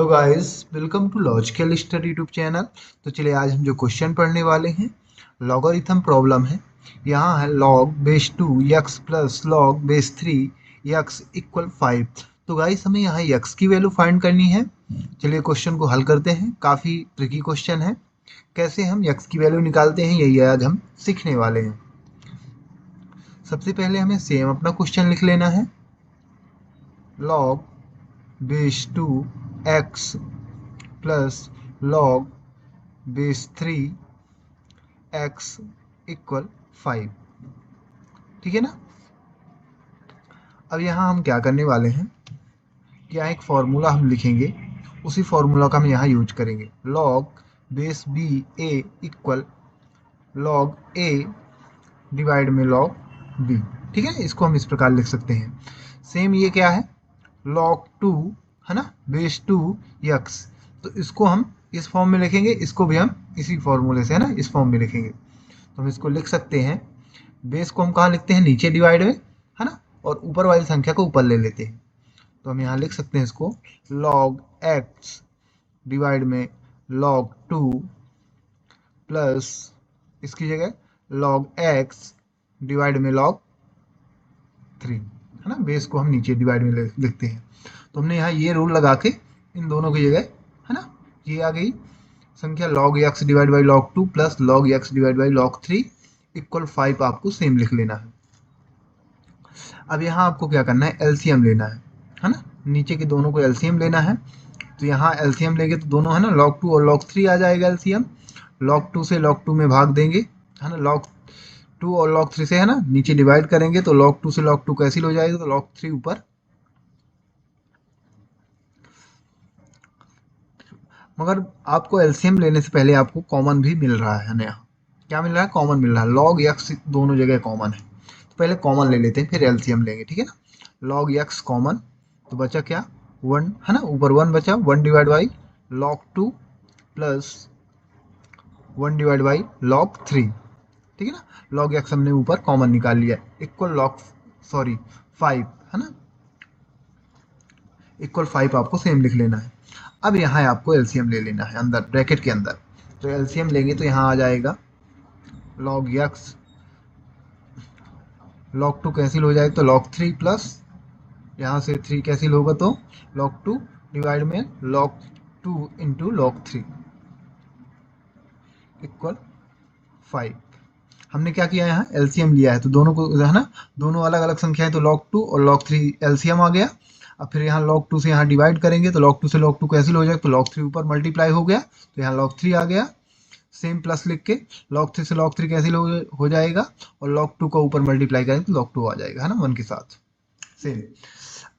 Hello guys, welcome to logical study YouTube channel. तो चलिए आज हम जो क्वेश्चन पढ़ने वाले हैं लॉगरिथम प्रॉब्लम है। यहाँ है log base 2 x plus log base 3 x equal 5। तो गाइस हमें यहाँ x की वैल्यू फाइंड करनी है। चलिए क्वेश्चन को हल करते हैं। काफ़ी ट्रिकी क्वेश्चन है। कैसे हम x की वैल्यू निकालते हैं यही आज हम सीखने वाले हैं। सबसे पहले हमें सेम अपना क्वेश्चन लिख लेना है। log base 2 x plus log base 3 x equal 5। ठीक है ना। अब यहाँ हम क्या करने वाले हैं कि यहाँ एक फॉर्मूला हम लिखेंगे, उसी फॉर्मूला का हम यहाँ यूज करेंगे। log base b a equal log a divide में log b। ठीक है, इसको हम इस प्रकार लिख सकते हैं। सेम ये क्या है, log 2 है ना, बेस 2 x। तो इसको हम इस फॉर्म में लिखेंगे, इसको भी हम इसी फॉर्मूले से है ना इस फॉर्म में लिखेंगे। तो हम इसको लिख सकते हैं, बेस को हम कहाँ लिखते हैं, नीचे डिवाइड में है ना, और ऊपर वाली संख्या को ऊपर ले लेते हैं। तो हम यहाँ लिख सकते हैं इसको log x डिवाइड में log 2 प्लस इसकी जगह log x डिवाइड में log 3 है ना। बेस को हम नीचे डिवाइड में लिखते हैं। तो हमने यहाँ ये रूल लगा के इन दोनों की जगह है ना, ये आ गई संख्या log x divide by log 2 plus log x divide by log 3 equal 5। आपको सेम लिख लेना है। अब यहाँ आपको क्या करना है, एलसीएम लेना है ना। नीचे के दोनों को एलसीएम लेना है। तो यहाँ एलसीएम लेंगे तो दोनों है ना log 2 और log 3 आ जाएगा एलसीएम। log 2 से log 2 में भाग देंगे है ना, log 2 और log 3 से है ना नीचे डिवाइड करेंगे तो log 2 से log 2 कैंसिल हो जाएगा, तो log 3 ऊपर। मगर आपको एलसीएम लेने से पहले आपको कॉमन भी मिल रहा है नया। क्या मिल रहा है, कॉमन मिल रहा है। log x दोनों जगह कॉमन है, तो पहले कॉमन ले लेते हैं फिर एलसीएम लेंगे। ठीक है ना। log x कॉमन, तो बचा क्या, 1 है ना, ऊपर 1 बचा, 1 divide by log 2 plus 1 divide by log 3। ठीक है ना। log x हमने ऊपर कॉमन निकाल लिया, इक्वल log 5 है ना, इक्वल 5 आपको सेम लिख लेना है। अब यहाँ आपको एलसीएम ले लेना है अंदर ब्रैकेट के अंदर। तो एलसीएम लेंगे तो यहाँ आ जाएगा log x, log 2 कैंसिल हो जाएगा तो log 3 प्लस यहाँ से 3 कैंसिल होगा तो log 2 डिवाइड में log 2 इंटू log 3 इक्वल 5। हमने क्या किया, यहाँ एलसीएम लिया है तो दोनों को है ना, दोनों अलग अलग संख्या है तो log 2 और log 3 एलसीएम आ गया। अब फिर यहाँ log 2 से यहाँ डिवाइड करेंगे तो log 2 से log 2 कैंसिल हो जाएगा तो log 3 ऊपर मल्टीप्लाई हो गया, तो यहाँ log 3 आ गया। सेम प्लस लिख के log 3 से log 3 कैंसिल हो जाएगा और log 2 का ऊपर मल्टीप्लाई करेंगे तो log 2 आ जाएगा है ना 1 के साथ सेम।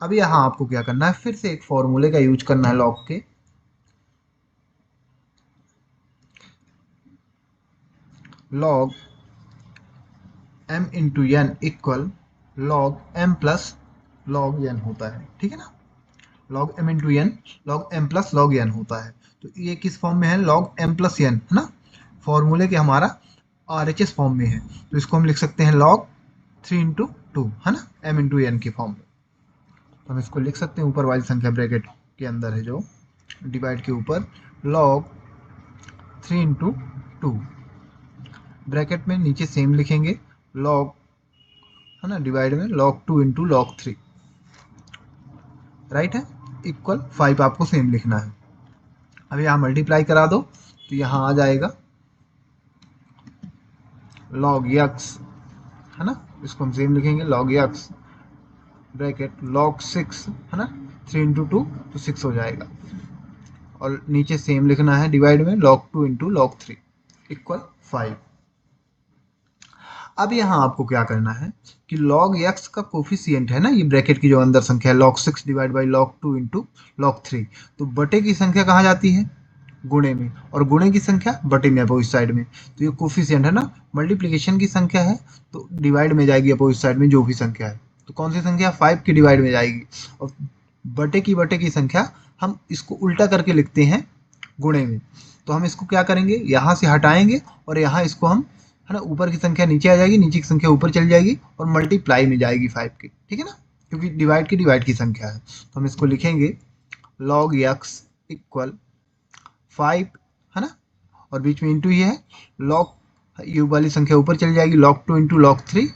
अब यहाँ आपको क्या करना है, फिर से एक फॉर्मूले का यूज करना है log के। log m into n equal log m plus log n होता है। ठीक है ना। log m into n log m plus log n होता है। तो ये किस फॉर्म में है, log m प्लस n है ना, फॉर्मूले के हमारा RHS फॉर्म में है। तो इसको हम लिख सकते हैं log 3 इंटू 2 है ना, m इंटू n के फॉर्म में। तो हम इसको लिख सकते हैं ऊपर वाली संख्या ब्रैकेट के अंदर है जो डिवाइड के ऊपर log 3 इंटू 2 ब्रैकेट में नीचे सेम लिखेंगे log है ना डिवाइड में log 2 इंटू log 3 राइट है, इक्वल 5 आपको सेम लिखना है। अब यहाँ मल्टीप्लाई करा दो तो यहाँ आ जाएगा log x है ना, इसको हम सेम लिखेंगे log x ब्रैकेट log 6 है ना, 3 इंटू 2 तो 6 हो जाएगा और नीचे सेम लिखना है डिवाइड में log 2 इंटू log 3 इक्वल 5। अब यहाँ आपको क्या करना है कि log x का कोफिशिएंट है ना, ये ब्रैकेट की जो अंदर संख्या है log 6 divide by log 2 into log 3, तो बटे की संख्या कहाँ जाती है, गुणे में, और गुणे की संख्या बटे में अपोजिट साइड में। तो ये कोफिशिएंट है ना, मल्टीप्लिकेशन की संख्या है तो डिवाइड में जाएगी अपोजिट साइड में जो भी संख्या है। तो कौन सी संख्या, 5 की डिवाइड में जाएगी, और बटे की संख्या हम इसको उल्टा करके लिखते हैं गुणे में। तो हम इसको क्या करेंगे, यहाँ से हटाएंगे और यहाँ इसको हम है ना, ऊपर की संख्या नीचे आ जाएगी, नीचे की संख्या ऊपर चली जाएगी और मल्टीप्लाई में जाएगी 5 की। ठीक है ना, क्योंकि डिवाइड की संख्या है। तो हम इसको लिखेंगे log x इक्वल 5, है ना, और बीच में इंटू ही है, log ये वाली संख्या ऊपर चली जाएगी, log 2 इंटू log 3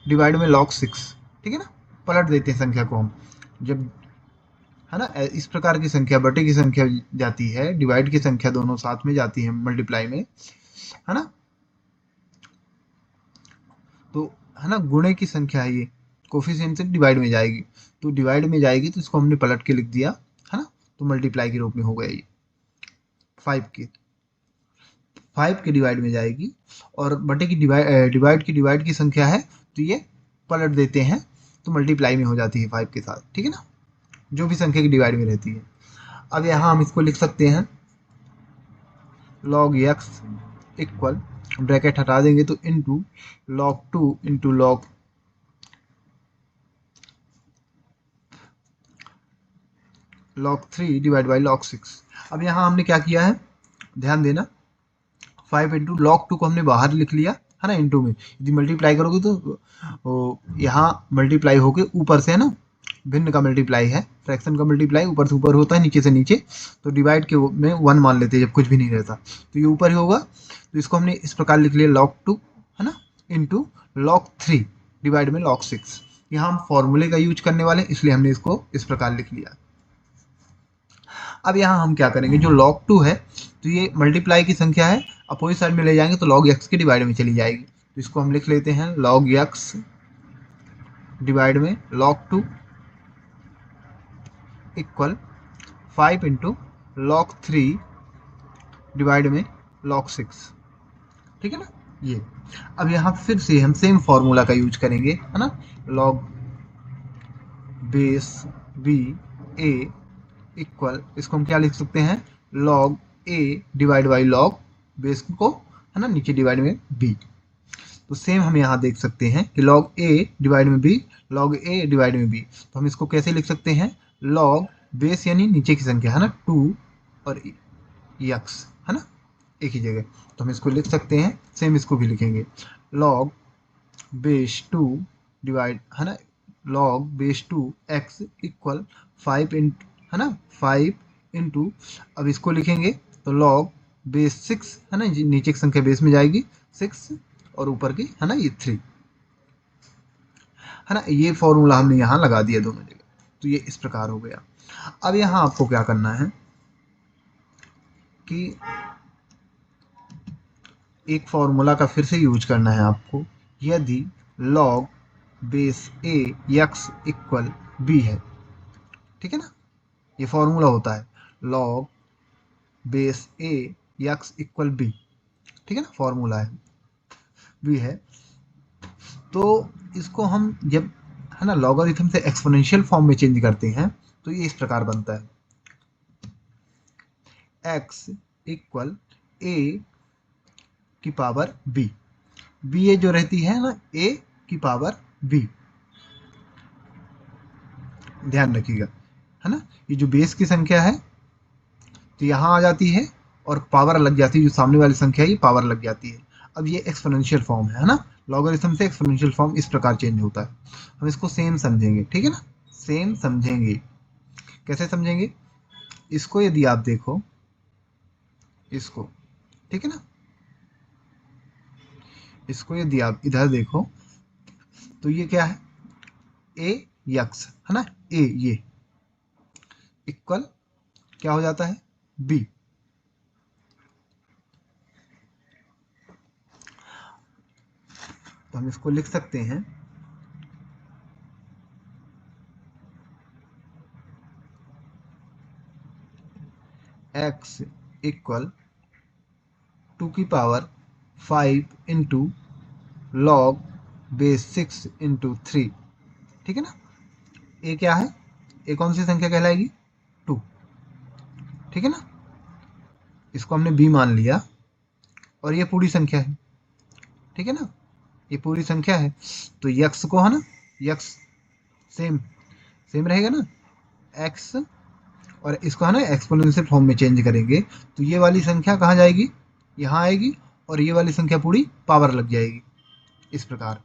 डिवाइड में log 6, ठीक है ना। पलट देते हैं संख्या को हम, जब, है ना, इस प्रकार की संख्या बटे की संख्या जाती है, डिवाइड की संख्या दोनों साथ में जाती है मल्टीप्लाई में, है ना, तो, है ना, गुणे की संख्या है ये, कोफिशिएंट से डिवाइड में जाएगी, तो डिवाइड में जाएगी तो इसको हमने पलट के लिख दिया, है ना, तो मल्टीप्लाई के रूप में हो गया ये 5 के, 5 के डिवाइड में जाएगी, और बटे की डिवाइड की संख्या है, तो ये पलट देते हैं तो मल्टीप्लाई में हो जाती है 5 के साथ, ठीक है ना, जो भी संख्या की डिवाइड में रहती है। अब यहाँ हम इसको लिख सकते हैं log x इक्वल, ब्रैकेट हटा देंगे तो into log 2 into log 3 divide by log 6। अब यहाँ हमने क्या किया है, ध्यान देना, 5 इंटू log 2 को हमने बाहर लिख लिया, है ना, इंटू में यदि मल्टीप्लाई करोगे तो यहाँ मल्टीप्लाई होके ऊपर से, है ना, भिन्न का मल्टीप्लाई है, फ्रैक्शन का मल्टीप्लाई ऊपर से ऊपर होता है, नीचे से नीचे, तो डिवाइड के में 1 मान लेते हैं जब कुछ भी नहीं रहता, तो ये ऊपर ही होगा, तो इसको हमने इस प्रकार लिख लिया log 2, है ना, इंटू log 3 डिवाइड में log 6। यहाँ हम फॉर्मूले का यूज करने वाले, इसलिए हमने इसको इस प्रकार लिख लिया। अब यहाँ हम क्या करेंगे, जो log 2 है, तो ये मल्टीप्लाई की संख्या है, अपोजिट साइड में ले जाएंगे तो log x के डिवाइड में चली जाएगी, तो इसको हम लिख लेते हैं log x डिवाइड में log 2 equal 5 into log 3 divide में log 6, ठीक है ना, ये। अब यहाँ फिर से हम सेम फॉर्मूला का यूज करेंगे, है ना, log base b a equal, इसको हम क्या लिख सकते हैं, log a divide by log base को, है ना, नीचे डिवाइड में b, तो सेम हम यहाँ देख सकते हैं कि log a डिवाइड में b, log a डिवाइड में b, तो हम इसको कैसे लिख सकते हैं, log बेस यानी नीचे की संख्या, है ना, 2 और x, है ना, एक ही जगह, तो हम इसको लिख सकते हैं, सेम इसको भी लिखेंगे log बेस 2 डिवाइड, है ना, log base 2 x equal 5 into, है ना, 5 इंटू, अब इसको लिखेंगे तो log बेस 6, है ना, नीचे की संख्या बेस में जाएगी 6 और ऊपर की, है ना, ये 3, है ना, ये फॉर्मूला हमने यहाँ लगा दिया दोनों जगह, तो ये इस प्रकार हो गया। अब यहाँ आपको क्या करना है कि एक फॉर्मूला का फिर से यूज करना है आपको, यदि log base a x equal b है, ठीक है ना, ये फॉर्मूला होता है log base a x equal b, ठीक है ना, फॉर्मूला है b है, तो इसको हम जब, है ना, लॉगरिथम से एक्सपोनेंशियल फॉर्म में चेंज करते हैं तो ये इस प्रकार बनता है x इक्वल a की पावर b, b ये जो रहती है ना a की पावर b, ध्यान रखिएगा, है ना, ये जो बेस की संख्या है तो यहाँ आ जाती है और पावर लग जाती है, जो सामने वाली संख्या है ये पावर लग जाती है। अब ये एक्सपोनेंशियल फॉर्म है ना, लॉगरिथम से एक्सपोनेंशियल फॉर्म इस प्रकार चेंज होता है, हम इसको सेम समझेंगे, ठीक है ना, सेम समझेंगे, कैसे समझेंगे, इसको यदि आप देखो, इसको, ठीक है ना, इसको यदि आप इधर देखो तो ये क्या है, ए यक्स, है ना, ए ये इक्वल क्या हो जाता है, बी, तो हम इसको लिख सकते हैं x इक्वल 2 की power 5 into log base 6 into 3, ठीक है ना, ए क्या है, ए कौन सी संख्या कहलाएगी, 2, ठीक है ना, इसको हमने b मान लिया और ये पूरी संख्या है, ठीक है ना, ये पूरी संख्या है, तो यक्स को, है ना, यक्स सेम सेम रहेगा ना, एक्स, और इसको, है ना, एक्सपोनेंशियल फॉर्म में चेंज करेंगे तो ये वाली संख्या कहाँ जाएगी, यहाँ आएगी, और ये वाली संख्या पूरी पावर लग जाएगी इस प्रकार,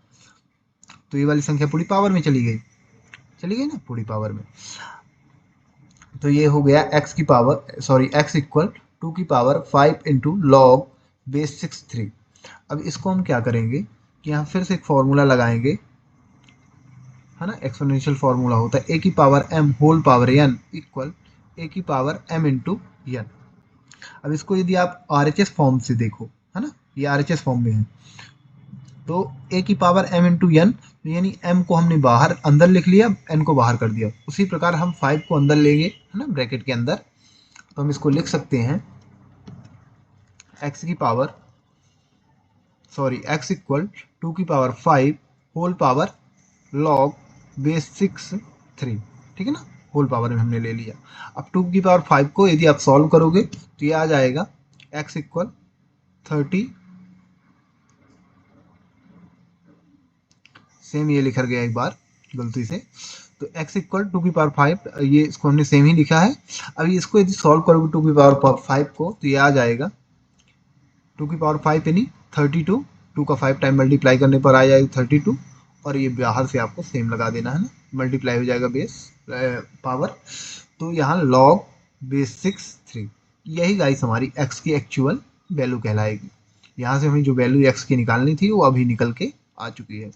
तो ये वाली संख्या पूरी पावर में चली गई ना, पूरी पावर में। तो ये हो गया x इक्वल 2 की पावर 5 इंटू लॉग बेस 6 3। अब इसको हम क्या करेंगे कि यहाँ फिर से एक फॉर्मूला लगाएंगे, है ना। एक्सपोनेंशियल फॉर्मूला होता है a की power m whole power n equal a की पावर m इंटू n। अब इसको यदि आप RHS फॉर्म से देखो, है ना, ये RHS फॉर्म में है, तो a की पावर m इंटू n, यानी m को हमने बाहर अंदर लिख लिया, n को बाहर कर दिया। उसी प्रकार हम 5 को अंदर लेंगे, है ना, ब्रैकेट के अंदर। तो हम इसको लिख सकते हैं x इक्वल 2 की power 5 whole power log base 6 3। ठीक है ना, होल पावर में हमने ले लिया। अब 2 की पावर 5 को यदि आप सॉल्व करोगे तो ये आ जाएगा x इक्वल 30, सेम ये लिखा गया एक बार गलती से। तो x इक्वल 2 की पावर 5, ये इसको हमने सेम ही लिखा है। अभी इसको यदि सॉल्व करोगे 2 की पावर 5 को तो ये आ जाएगा 2 की पावर 5 यानी 32। 2 का 5 टाइम मल्टीप्लाई करने पर आ जाएगा 32, और ये बाहर से आपको सेम लगा देना है ना, मल्टीप्लाई हो जाएगा बेस पावर। तो यहाँ लॉग बेस 6 3, यही गाइस हमारी x की एक्चुअल वैल्यू कहलाएगी। यहाँ से हमें जो वैल्यू x की निकालनी थी वो अभी निकल के आ चुकी है।